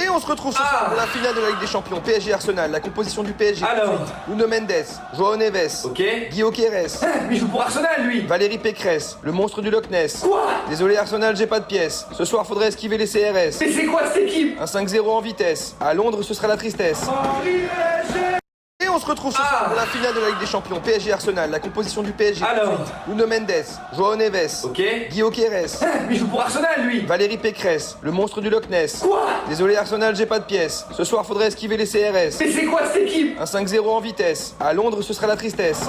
Et on se retrouve ce soir pour la finale de la Ligue des Champions. PSG Arsenal, la composition du PSG. Alors Nuno Mendes, João Neves, ok. Guillaume Queiroz. Mais il joue pour Arsenal, lui. Valérie Pécresse, le monstre du Loch Ness. Quoi? Désolé Arsenal, j'ai pas de pièces. Ce soir faudrait esquiver les CRS. Mais c'est quoi cette équipe? Un 5-0 en vitesse. À Londres, ce sera la tristesse. Et on se retrouve ce soir pour la finale de la Ligue des Champions. PSG Arsenal, la composition du PSG. Alors Nuno Mendes, João Neves, ok. Guillaume Queiroz. Mais il joue pour Arsenal, lui. Valérie Pécresse, le monstre du Loch Ness. Quoi? Désolé Arsenal, j'ai pas de pièces. Ce soir faudrait esquiver les CRS. Mais c'est quoi cette équipe? Un 5-0 en vitesse. À Londres, ce sera la tristesse.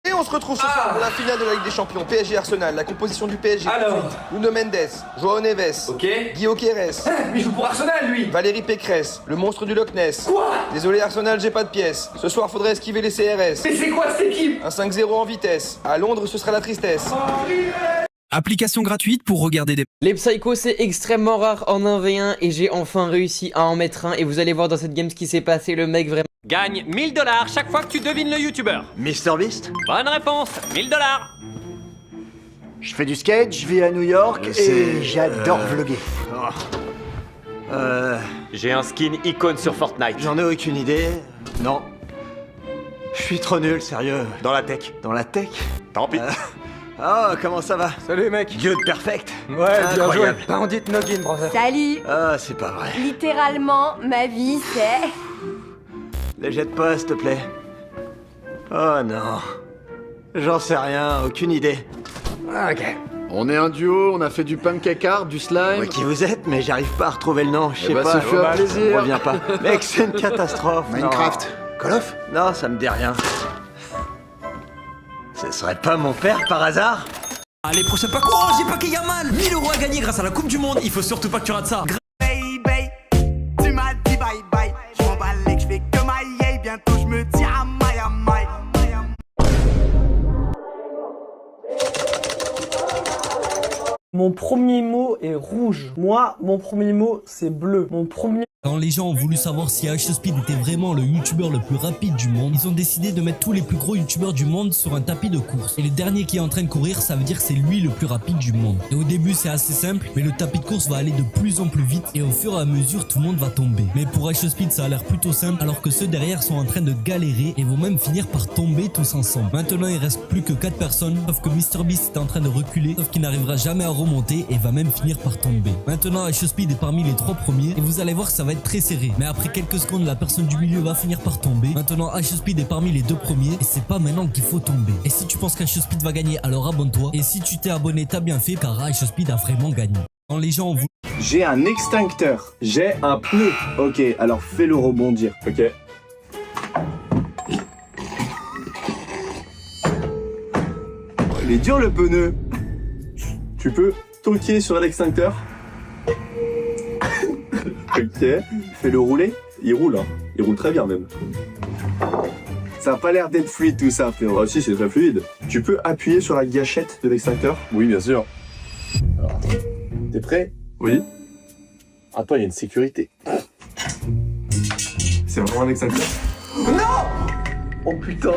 Et on se retrouve ce soir pour la finale de la Ligue des Champions. PSG Arsenal, la composition du PSG. Alors Nuno Mendes, João Neves, ok. Guillaume Queiroz. Mais il joue pour Arsenal, lui. Valérie Pécresse, le monstre du Loch Ness. Quoi? Désolé Arsenal, j'ai pas de pièces. Ce soir faudrait esquiver les CRS. Mais c'est quoi cette équipe? Un 5-0 en vitesse. À Londres, ce sera la tristesse. Application gratuite pour regarder des... Les Psychos, c'est extrêmement rare en 1v1 et j'ai enfin réussi à en mettre un. Et vous allez voir dans cette game ce qui s'est passé. Le mec vraiment... Gagne 1000 $ chaque fois que tu devines le youtubeur. MrBeast. Bonne réponse, 1000 $. Je fais du skate, je vis à New York et j'adore vlogger. J'ai un skin icône sur Fortnite. J'en ai aucune idée. Non. Je suis trop nul, sérieux. Dans la tech. Dans la tech? Tant pis. Oh, comment ça va? Salut mec. Dieu de perfect. Ouais, bien joué. Incroyable. Bandit Noggin, brother. Salut. Ah, c'est pas vrai. Littéralement, ma vie, c'est... Les jette pas, s'il te plaît. Oh non. J'en sais rien, aucune idée. Ok. On est un duo, on a fait du pancake art, du slime. Ouais, qui vous êtes, mais j'arrive pas à retrouver le nom, je sais bah, pas. ce fut un plaisir. Reviens pas. Mec, c'est une catastrophe. Minecraft. Call of? Non, ça me dit rien. Ce serait pas mon père par hasard? Allez, prochain pack. Oh, j'ai packé Yamal 1000 € à gagner grâce à la Coupe du Monde. Il faut surtout pas que tu rates ça. Baby, tu m'as dit bye bye. Je m'emballe et je fais que mailler. Bientôt je me dis à maille. Mon premier mot est rouge. Moi, mon premier mot, c'est bleu. Mon premier... Quand les gens ont voulu savoir si iShowSpeed était vraiment le youtubeur le plus rapide du monde, ils ont décidé de mettre tous les plus gros youtubeurs du monde sur un tapis de course. Et le dernier qui est en train de courir, ça veut dire que c'est lui le plus rapide du monde. Et au début c'est assez simple, mais le tapis de course va aller de plus en plus vite et au fur et à mesure tout le monde va tomber. Mais pour iShowSpeed ça a l'air plutôt simple, alors que ceux derrière sont en train de galérer et vont même finir par tomber tous ensemble. Maintenant il reste plus que 4 personnes, sauf que MrBeast est en train de reculer, sauf qu'il n'arrivera jamais à remonter et va même finir par tomber. Maintenant iShowSpeed est parmi les 3 premiers et vous allez voir que ça va être très serré. Mais après quelques secondes, la personne du milieu va finir par tomber. Maintenant, iShowSpeed est parmi les 2 premiers et c'est pas maintenant qu'il faut tomber. Et si tu penses qu'iShowSpeed va gagner, alors abonne-toi. Et si tu t'es abonné, t'as bien fait car iShowSpeed a vraiment gagné. Quand les gens ont voulu... J'ai un extincteur. J'ai un pneu. Ok, alors fais-le rebondir. Ok. Il est dur le pneu. Tu peux toquer sur l'extincteur. Ok, fais-le rouler. Il roule, hein. Il roule très bien même. Ça a pas l'air d'être fluide tout ça, frérot. Ah si, c'est très fluide. Tu peux appuyer sur la gâchette de l'extincteur? Oui, bien sûr. Alors, t'es prêt? Oui. Attends, il y a une sécurité. C'est vraiment un extincteur? Non! Oh putain!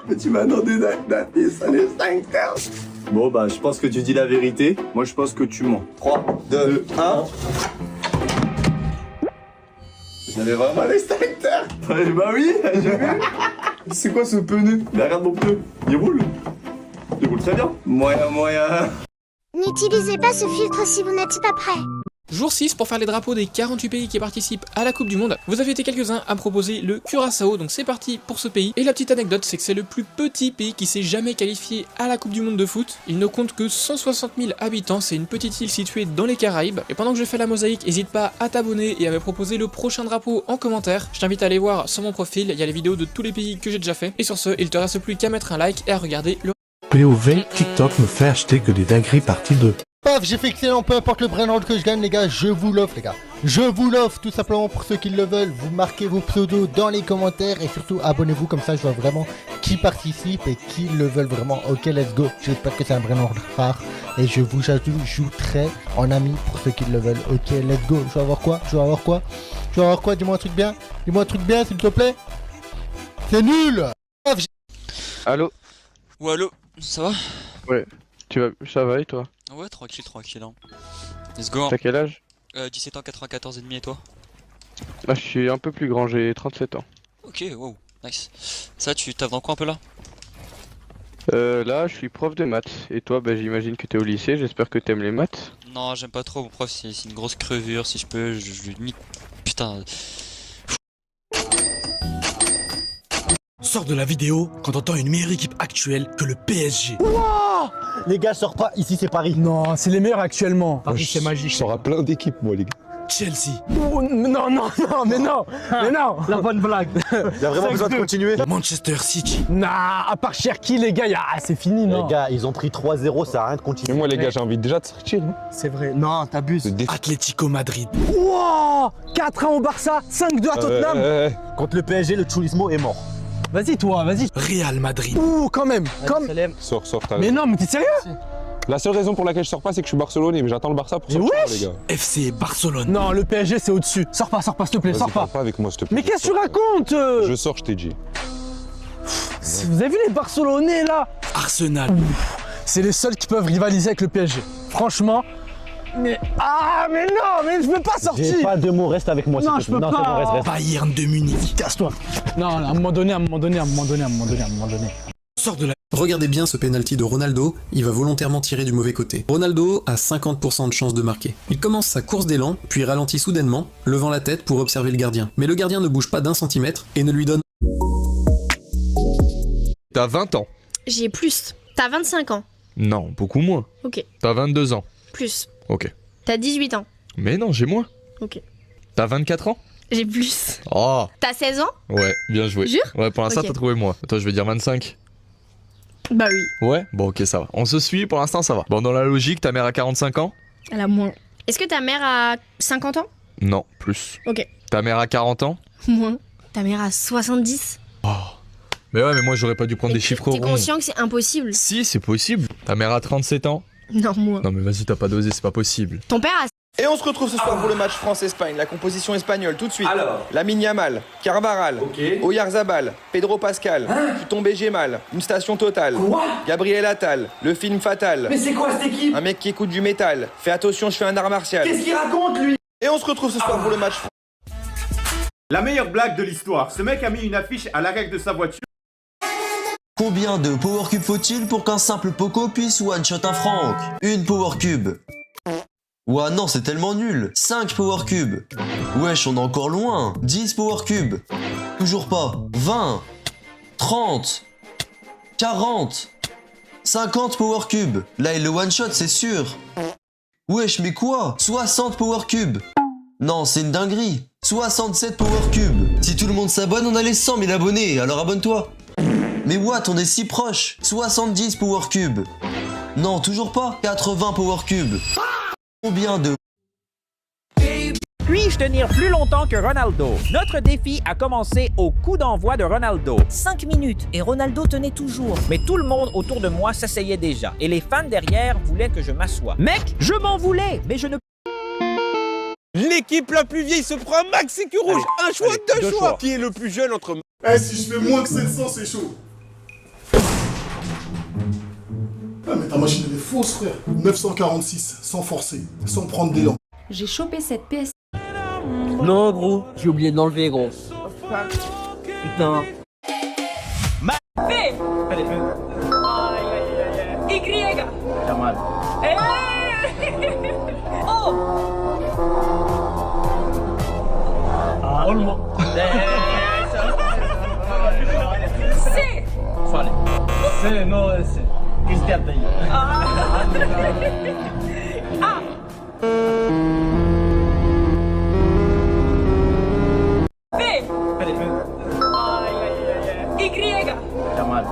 Mais tu m'as demandé d'appuyer sur l'extincteur. Bon bah je pense que tu dis la vérité. Moi je pense que tu mens. 3, 2, 1. J'avais vraiment l'extincteur. Bah oui, j'ai vu. C'est quoi ce pneu? Mais regarde mon pneu. Il roule. Il roule très bien. Moyen. N'utilisez pas ce filtre si vous n'êtes pas prêt. Jour 6 pour faire les drapeaux des 48 pays qui participent à la Coupe du Monde. Vous avez été quelques-uns à proposer le Curaçao, donc c'est parti pour ce pays. Et la petite anecdote, c'est que c'est le plus petit pays qui s'est jamais qualifié à la Coupe du Monde de foot. Il ne compte que 160 000 habitants, c'est une petite île située dans les Caraïbes. Et pendant que je fais la mosaïque, n'hésite pas à t'abonner et à me proposer le prochain drapeau en commentaire. Je t'invite à aller voir sur mon profil, il y a les vidéos de tous les pays que j'ai déjà fait. Et sur ce, il te reste plus qu'à mettre un like et à regarder le... POV, TikTok me fait acheter que des dingueries partie 2. Paf, j'ai fait excellent, peu importe le brainroll que je gagne les gars, je vous l'offre les gars. Je vous l'offre tout simplement pour ceux qui le veulent. Vous marquez vos pseudos dans les commentaires et surtout abonnez-vous, comme ça je vois vraiment qui participe et qui le veulent vraiment. Ok, let's go, j'espère que c'est un brainroll rare et je vous ajouterai en ami pour ceux qui le veulent. Ok, let's go, je vais avoir quoi? Dis-moi un truc bien, s'il te plaît. C'est nul. Paf, Allô? Ou allô, ça va? Ouais, ça va et toi? Ouais, tranquille, hein. Let's go. T'as quel âge? 17 ans, 94 et demi, et toi? Là, je suis un peu plus grand, j'ai 37 ans. Ok, wow, nice. Ça, tu taffes dans quoi un peu là? Là, je suis prof de maths. Et toi, bah, j'imagine que t'es au lycée, j'espère que t'aimes les maths. Non, j'aime pas trop, mon prof, c'est une grosse crevure, si je peux, je lui nique. Putain. Sors de la vidéo quand t'entends une meilleure équipe actuelle que le PSG. Wouah, les gars, sors pas, ici c'est Paris. Non, c'est les meilleurs actuellement. Paris, c'est magique. Je sors à plein d'équipes, moi, les gars. Chelsea. Oh, non, mais non. La bonne blague. Il y a vraiment besoin de continuer. Manchester City. Nah, à part Cherki, les gars, c'est fini, non? Les gars, ils ont pris 3-0, ça sert à rien de continuer. Mais moi, les gars, j'ai envie déjà de sortir. C'est vrai. Non, t'abuses. Atlético Madrid. Wouah, 4-1 au Barça, 5-2 à Tottenham. Contre le PSG, le Chulismo est mort. Vas-y, toi, vas-y. Real Madrid. Ouh, quand même. Sors, t'as Mais non, mais t'es sérieux? La seule raison pour laquelle je sors pas, c'est que je suis barcelonais, mais j'attends le Barça pour sortir, les gars. FC Barcelone. Non, le PSG, c'est au-dessus. Sors pas, s'il te plaît, sors pas. Pas avec moi, s'il te plaît. Mais qu'est-ce que tu racontes? Je sors, je t'ai dit. Vous avez vu les Barcelonais, là? Arsenal. C'est les seuls qui peuvent rivaliser avec le PSG. Franchement. Mais non, mais je peux pas sortir. J'ai pas de mots, reste avec moi. Non, je peux pas. C'est bon, reste. Bayern de Munich. Casse-toi. Non, à un moment donné. Sors de la... Regardez bien ce penalty de Ronaldo, il va volontairement tirer du mauvais côté. Ronaldo a 50% de chance de marquer. Il commence sa course d'élan, puis ralentit soudainement, levant la tête pour observer le gardien. Mais le gardien ne bouge pas d'1 centimètre et ne lui donne... T'as 20 ans. J'ai plus. T'as 25 ans. Non, beaucoup moins. Ok. T'as 22 ans. Plus. Ok. T'as 18 ans. Mais non, j'ai moins. Ok. T'as 24 ans. J'ai plus. Oh. T'as 16 ans. Ouais, bien joué. Jure? Ouais, pour l'instant, Ok. t'as trouvé moi. Toi, je vais dire 25. Bah oui. Ouais, bon, ok, ça va. On se suit, pour l'instant, ça va. Bon, dans la logique, ta mère a 45 ans? Elle a moins. Est-ce que ta mère a 50 ans? Non, plus. Ok. Ta mère a 40 ans? Moins. Ta mère a 70? Mais ouais, mais moi, j'aurais pas dû prendre des chiffres T'es ronds. conscient que c'est impossible? Si, c'est possible. Ta mère a 37 ans? Non, moins. Non, mais vas-y, t'as pas dosé, c'est pas possible. Ton père a... Et on se retrouve ce soir pour le match France-Espagne. La composition espagnole, tout de suite. Alors. Lamine Yamal, Carvaral, Oyarzabal, Pedro Pascal, Kitombé Gemal, Une Station Totale, Gabriel Attal, Le Film Fatal. Mais c'est quoi cette équipe? Un mec qui écoute du métal. Fais attention, je fais un art martial. Qu'est-ce qu'il raconte, lui? Et on se retrouve ce soir pour le match. La meilleure blague de l'histoire. Ce mec a mis une affiche à l'arrière de sa voiture. Combien de Power Cube faut-il pour qu'un simple Poco puisse one-shot un Franck? Une Power Cube. Ouah non, c'est tellement nul. 5 Power Cube. Wesh, on est encore loin. 10 Power Cube. Toujours pas. 20. 30. 40. 50 Power Cube. Là, il le one-shot, c'est sûr. Wesh, mais quoi? 60 Power Cube. Non, c'est une dinguerie. 67 Power Cube. Si tout le monde s'abonne, on a les 100 000 abonnés, alors abonne-toi. Mais what, on est si proche. 70 Power Cube. Non, toujours pas. 80 Power Cube. Combien de... Puis-je tenir plus longtemps que Ronaldo? Notre défi a commencé au coup d'envoi de Ronaldo. 5 minutes et Ronaldo tenait toujours. Mais tout le monde autour de moi s'asseyait déjà. Et les fans derrière voulaient que je m'assoie. Mec, je m'en voulais, mais je ne... L'équipe la plus vieille se prend un maxi cul rouge. Un choix, deux choix. Qui est le plus jeune entre... Eh, si je fais moins que 700, c'est chaud. Ah, mais ta machine, elle est fausse, frère. 946, sans forcer, sans prendre d'élan. J'ai chopé cette PS. Non, gros, j'ai oublié d'enlever, gros. Putain. V. Y. T'as mal. O. Olmo. C. Fale. C, no, C. Cristian Taylor. A. V. Y. T'as mal.